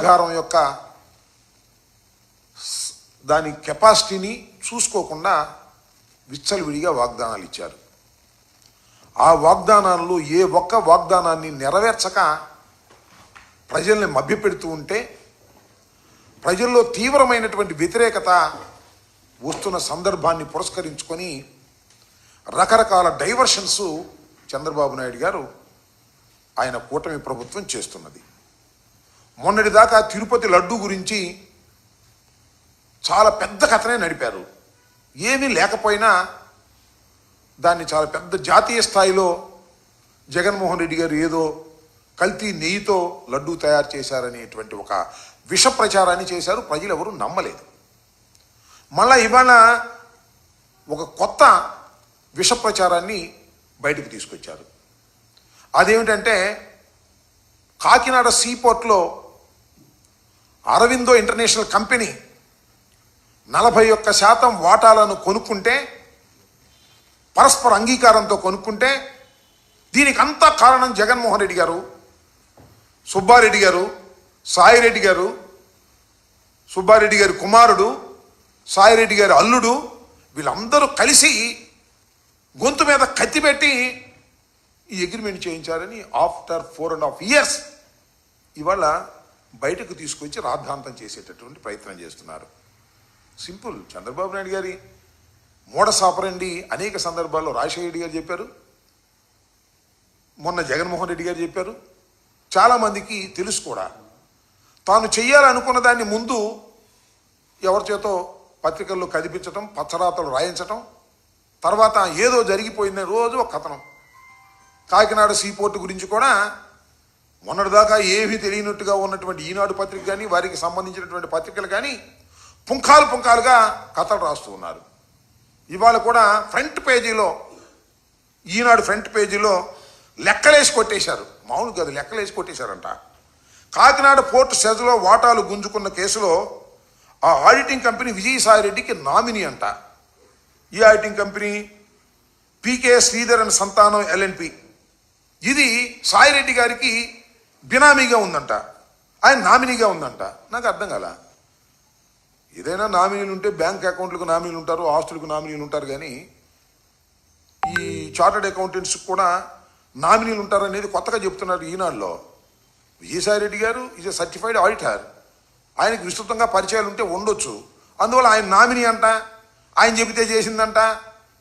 కర్మాగారం యొక్క దాని కెపాసిటీని చూసుకోకుండా విచ్చలవిడిగా వాగ్దానాలు ఇచ్చారు. ఆ వాగ్దానాల్లో ఏ ఒక్క వాగ్దానాన్ని నెరవేర్చక ప్రజల్ని మభ్యపెడుతూ ఉంటే ప్రజల్లో తీవ్రమైనటువంటి వ్యతిరేకత వస్తున్న సందర్భాన్ని పురస్కరించుకొని రకరకాల డైవర్షన్స్ చంద్రబాబు నాయుడు గారు ఆయన కూటమి ప్రభుత్వం చేస్తున్నది. మొన్నటిదాకా తిరుపతి లడ్డు గురించి చాలా పెద్ద కథనే నడిపారు. ఏమీ లేకపోయినా దాన్ని చాలా పెద్ద జాతీయ స్థాయిలో జగన్మోహన్ రెడ్డి గారు ఏదో కల్తీ నెయ్యితో లడ్డూ తయారు చేశారనేటువంటి ఒక విష ప్రచారాన్ని చేశారు. ప్రజలు ఎవరు నమ్మలేదు. మళ్ళా ఇవాళ ఒక కొత్త విష ప్రచారాన్ని బయటకు తీసుకొచ్చారు. అదేమిటంటే కాకినాడ సీపోర్ట్లో అరవిందో ఇంటర్నేషనల్ కంపెనీ 41% వాటాలను కొనుక్కుంటే, పరస్పర అంగీకారంతో కొనుక్కుంటే, దీనికి అంతా కారణం జగన్మోహన్ రెడ్డి గారు, సుబ్బారెడ్డి గారు, సాయిరెడ్డి గారు, సుబ్బారెడ్డి గారి కుమారుడు, సాయిరెడ్డి గారి అల్లుడు, వీళ్ళందరూ కలిసి గొంతు మీద కత్తి పెట్టి ఈ అగ్రిమెంట్ చేయించారని ఆఫ్టర్ 4.5 years ఇవాళ బయటకు తీసుకొచ్చి రాద్ధాంతం చేసేటటువంటి ప్రయత్నం చేస్తున్నారు. సింపుల్. చంద్రబాబు నాయుడు గారి మూఢసాపరండి అనేక సందర్భాల్లో రాజశేఖర రెడ్డి గారు చెప్పారు, మొన్న జగన్మోహన్ రెడ్డి గారు చెప్పారు. చాలామందికి తెలుసు కూడా. తాను చెయ్యాలనుకున్న దాన్ని ముందు ఎవరి చేతో పత్రికల్లో కదిపించటం, పచ్చరాతలు రాయించటం, తర్వాత ఏదో జరిగిపోయిందని రోజు ఒక కథనం. కాకినాడ సీపోర్టు గురించి కూడా మొన్నటిదాకా ఏమీ తెలియనట్టుగా ఉన్నటువంటి ఈనాడు పత్రిక కానీ వారికి సంబంధించినటువంటి పత్రికలు కానీ పుంఖాలుగా కథలు రాస్తూ ఉన్నారు. ఇవాళ కూడా ఫ్రంట్ పేజీలో, ఈనాడు ఫ్రంట్ పేజీలో లెక్కలేసి కొట్టేశారు. మామూలు కాదు, లెక్కలేసి కొట్టేశారంట. కాకినాడ పోర్టు సెజ్లో వాటాలు గుంజుకున్న కేసులో ఆ ఆడిటింగ్ కంపెనీ విజయసాయిరెడ్డికి నామినీ అంట. ఈ auditing company PK Sridhar and సంతానం ఎల్ఎన్పి. ఇది సాయిరెడ్డి గారికి బినామీగా ఉందంట, ఆయన నామినీగా ఉందంట. నాకు అర్థం కాల. ఏదైనా నామినీలు ఉంటే బ్యాంక్ అకౌంట్లకు నామినీలు ఉంటారు, ఆస్తులకు నామినీలు ఉంటారు, కానీ ఈ చార్టర్డ్ అకౌంటెంట్స్ కూడా నామినీలు ఉంటారు అనేది కొత్తగా చెప్తున్నారు ఈనాడులో. విజయసాయిరెడ్డి గారు ఈజ్ ఎ సర్టిఫైడ్ ఆడిటర్. ఆయనకు విస్తృతంగా పరిచయాలు ఉంటే ఉండొచ్చు. అందువల్ల ఆయన నామినీ అంట, ఆయన చెబితే చేసిందంట.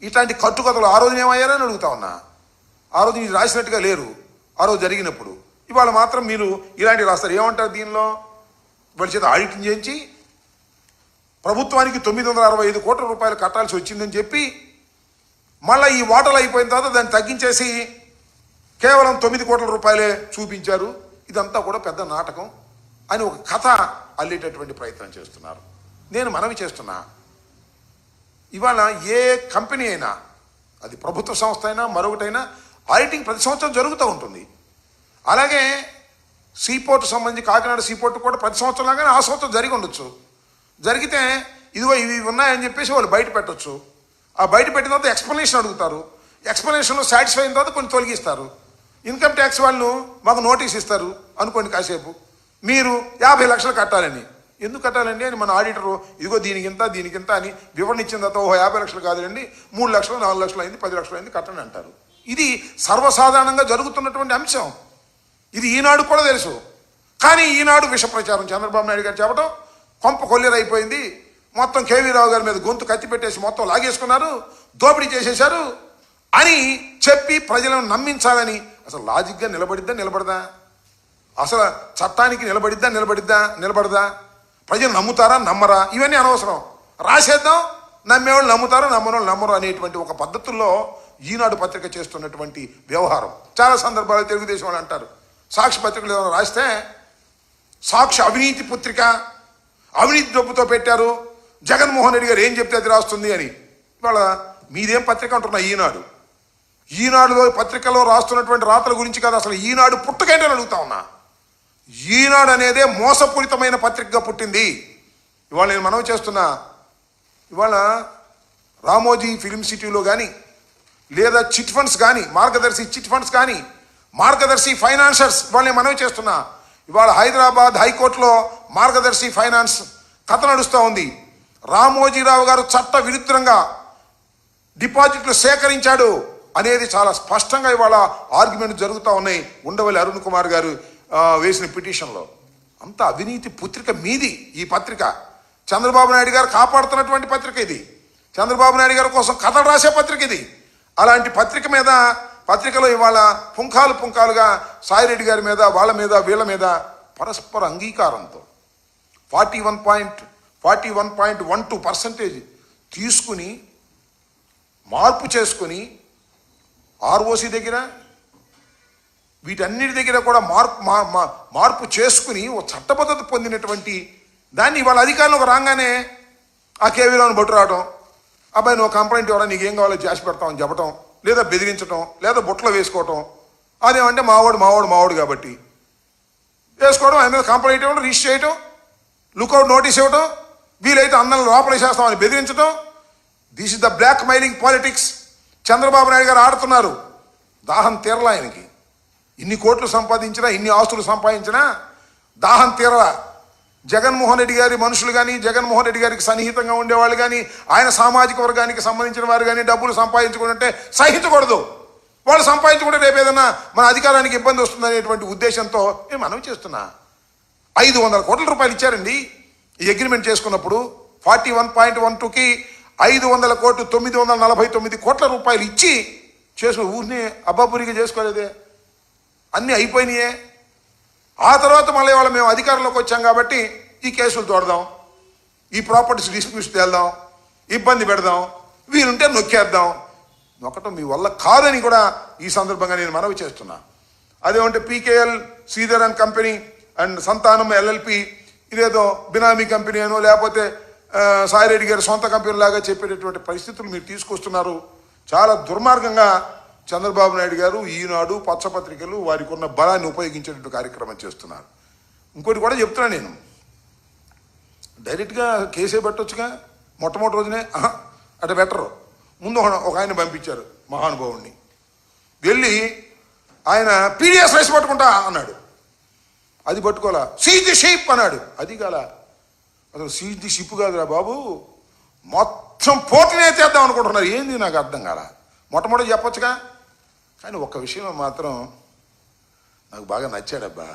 ఇట్లాంటి కట్టుకథలు ఆ రోజున ఏమయ్యారని అడుగుతా ఉన్నా. ఆ రోజు మీరు రాసినట్టుగా లేరు ఆ రోజు జరిగినప్పుడు. ఇవాళ మాత్రం మీరు ఇలాంటివి రాస్తారు. ఏమంటారు దీనిలో? వాళ్ళ చేత ఆడిటింగ్ చేయించి ప్రభుత్వానికి 965 కోట్ల రూపాయలు కట్టాల్సి వచ్చిందని చెప్పి మళ్ళీ ఈ వాటాలు అయిపోయిన తర్వాత దాన్ని తగ్గించేసి కేవలం 9 కోట్ల రూపాయలే చూపించారు. ఇదంతా కూడా పెద్ద నాటకం అని ఒక కథ అల్లేటటువంటి ప్రయత్నం చేస్తున్నారు. నేను మనవి చేస్తున్నా, ఇవాళ ఏ కంపెనీ అయినా, అది ప్రభుత్వ సంస్థ అయినా మరొకటైనా, ఆడిటింగ్ ప్రతి సంవత్సరం జరుగుతూ ఉంటుంది. అలాగే సీపోర్టు సంబంధించి కాకినాడ సీపోర్టు కూడా ప్రతి సంవత్సరం లాగానే ఆ సంవత్సరం జరిగి ఉండొచ్చు. జరిగితే ఇదిగో ఇవి ఉన్నాయని చెప్పేసి వాళ్ళు బయట పెట్టచ్చు. ఆ బయట పెట్టిన తర్వాత ఎక్స్ప్లెనేషన్ అడుగుతారు. ఎక్స్ప్లెనేషన్లో సాటిస్ఫై అయిన తర్వాత కొన్ని తొలగిస్తారు. ఇన్కమ్ ట్యాక్స్ వాళ్ళు మాకు నోటీస్ ఇస్తారు అనుకోండి, కాసేపు మీరు 50 లక్షలు కట్టాలని. ఎందుకు కట్టాలండి అని మన ఆడిటరు ఇదిగో దీనికింత అని వివరణ ఇచ్చిన తర్వాత 50 లక్షలు కాదులండి, 3 లక్షలు 4 లక్షలు అయింది, 10 లక్షలు అయింది కట్టండి అంటారు. ఇది సర్వసాధారణంగా జరుగుతున్నటువంటి అంశం. ఇది ఈనాడు కూడా తెలుసు. కానీ ఈనాడు విష ప్రచారం చంద్రబాబు నాయుడు గారు చెప్పడం కొంప కొల్లేరైపోయింది. మొత్తం కేవీ రావు గారి మీద గొంతు కత్తి పెట్టేసి మొత్తం లాగేసుకున్నారు, దోపిడీ చేసేశారు అని చెప్పి ప్రజలను నమ్మించాలని. అసలు లాజిక్గా నిలబడదా? అసలు చట్టానికి నిలబడదా? ప్రజలు నమ్ముతారా నమ్మరా? ఇవన్నీ అనవసరం. రాసేద్దాం, నమ్మేవాళ్ళు నమ్ముతారు, నమ్మనోళ్ళు నమ్మరు అనేటువంటి ఒక పద్ధతుల్లో ఈనాడు పత్రిక చేస్తున్నటువంటి వ్యవహారం. చాలా సందర్భాలు తెలుగుదేశం వాళ్ళు అంటారు, సాక్షి పత్రికలు ఏమైనా రాస్తే సాక్షి అవినీతి పుత్రిక, అవినీతి డబ్బుతో పెట్టారు, జగన్మోహన్ రెడ్డి గారు ఏం చెప్తే అది రాస్తుంది అని. ఇవాళ మీదేం పత్రిక అంటున్నా? ఈనాడులో పత్రికలో రాస్తున్నటువంటి రాతల గురించి కాదు, అసలు ఈనాడు పుట్టకేంటని అడుగుతా ఉన్నా. ఈనాడు అనేదే మోసపూరితమైన పత్రికగా పుట్టింది. ఇవాళ నేను మనవి చేస్తున్నా, ఇవాళ రామోజీ ఫిల్మ్ సిటీలో కానీ, లేదా చిట్ ఫండ్స్ కానీ, మార్గదర్శి చిట్ ఫండ్స్ కానీ, మార్గదర్శి ఫైనాన్షర్స్, ఇవాళ నేను మనవి చేస్తున్నా, ఇవాళ హైదరాబాద్ హైకోర్టులో మార్గదర్శి ఫైనాన్స్ కథ నడుస్తూ ఉంది. రామోజీరావు గారు చట్ట విరుద్ధంగా డిపాజిట్లు సేకరించాడు అనేది చాలా స్పష్టంగా ఇవాళ ఆర్గ్యుమెంట్ జరుగుతూ ఉన్నాయి. ఉండవల్లి అరుణ్ కుమార్ గారు వేసిన పిటిషన్లో. అంత అవినీతి పుత్రిక మీది ఈ పత్రిక. చంద్రబాబు నాయుడు గారు కాపాడుతున్నటువంటి పత్రిక ఇది. చంద్రబాబు నాయుడు గారి కోసం కథలు రాసే పత్రిక ఇది. అలాంటి పత్రిక మీద, పత్రికలో ఇవాళ పుంఖాలుగా సాయిరెడ్డి గారి మీద, వాళ్ళ మీద, వీళ్ళ మీద పరస్పర అంగీకారంతో 41.12% తీసుకుని మార్పు చేసుకుని ఆర్ఓసి దగ్గర వీటన్నిటి దగ్గర కూడా మార్పు చేసుకుని ఓ చట్టబద్ధత పొందినటువంటి దాన్ని ఇవాళ అధికారంలోకి రాగానే ఆ కేవీలోని బొట్టు రావడం, అబ్బాయి నువ్వు కంప్లైంట్ ఇవ్వడం, నీకేం కావాలో చేసి పెడతామని చెప్పడం, లేదా బెదిరించడం, లేదా బుట్టలో వేసుకోవటం. అదేమంటే మావాడు కాబట్టి వేసుకోవడం, ఆయన మీద కంప్లైంట్ ఇవ్వడం, రిజిస్టర్ చేయటం, లుకౌట్ నోటీస్ ఇవ్వడం, వీలైతే అందరిని లోపలేసేస్తామని బెదిరించడం. This is the black mailing politics Chandrababu Naidu గారు ఆడుతున్నారు. దాహం తీరలా ఆయనకి. ఇన్ని కోట్లు సంపాదించినా, ఇన్ని ఆస్తులు సంపాదించినా దాహం తీరలా. జగన్మోహన్ రెడ్డి గారి మనుషులు కానీ, జగన్మోహన్ రెడ్డి గారికి సన్నిహితంగా ఉండేవాళ్ళు కానీ, ఆయన సామాజిక వర్గానికి సంబంధించిన వారు కానీ డబ్బులు సంపాదించుకుంటే సహించకూడదు. వాళ్ళు సంపాదించుకుంటే రేపు ఏదైనా మన అధికారానికి ఇబ్బంది వస్తుందనేటువంటి ఉద్దేశంతో నేను మనవి చేస్తున్నా. 500 కోట్ల రూపాయలు ఇచ్చారండి ఈ అగ్రిమెంట్ చేసుకున్నప్పుడు. 41.12కి 500 కోట్లు, 949 కోట్ల రూపాయలు ఇచ్చి చేసుకుని ఊరిని అబ్బాపురిగా చేసుకోలేదే, అన్నీ అయిపోయినాయే. ఆ తర్వాత మళ్ళీ వాళ్ళ మేము అధికారంలోకి వచ్చాం కాబట్టి ఈ కేసులు తోడదాం, ఈ ప్రాపర్టీస్ డిస్ప్యూట్స్ తేల్దాం, ఇబ్బంది పెడదాం, వీలుంటే నొక్కేద్దాం. నొక్కటం మీ వల్ల కాదని కూడా ఈ సందర్భంగా నేను మనవి చేస్తున్నా. అదేమంటే PKL Sridhar and company and సంతానం ఎల్ఎల్పి ఇదేదో బినామీ కంపెనీ అనో లేకపోతే సాయిరెడ్డి గారి సొంత కంపెనీ లాగా చెప్పేటటువంటి పరిస్థితులు మీరు తీసుకొస్తున్నారు. చాలా దుర్మార్గంగా చంద్రబాబు నాయుడు గారు ఈనాడు, పచ్చపత్రికలు వారికి ఉన్న బలాన్ని ఉపయోగించేటువంటి కార్యక్రమం చేస్తున్నారు. ఇంకోటి కూడా చెప్తున్నా, నేను డైరెక్ట్గా కేసే పెట్టొచ్చుగా. మొట్టమొదటి రోజునే అటు బెటరు. ముందు ఒక ఆయన పంపించారు మహానుభావుడిని. వెళ్ళి ఆయన పీడిఎస్ రైస్ పట్టుకుంటా అన్నాడు. అది పట్టుకోలా. సీజ్ ది షిప్ అన్నాడు. అది కాల. అసలు సీజ్ ది షిప్ కాదురా బాబు, మొత్తం పోటీనే చేద్దాం అనుకుంటున్నారు. ఏంది నాకు అర్థం కాల. మొట్టమొదటి చెప్పొచ్చుగా. కానీ ఒక్క విషయం మాత్రం నాకు బాగా నచ్చాడబ్బా,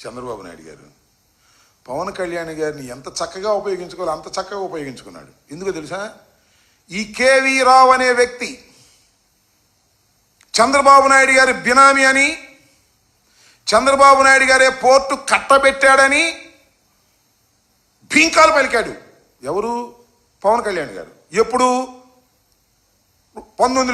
చంద్రబాబు నాయుడు గారు పవన్ కళ్యాణ్ గారిని ఎంత చక్కగా ఉపయోగించుకోవాలో అంత చక్కగా ఉపయోగించుకున్నాడు. ఎందుకో తెలుసా? ఈ కేవీ రావు అనే వ్యక్తి చంద్రబాబు నాయుడు గారి బినామీ అని, చంద్రబాబు నాయుడు గారే పోర్టు కట్టబెట్టాడని భీంకాలు పలికాడు. ఎవరు? పవన్ కళ్యాణ్ గారు. ఎప్పుడు? 19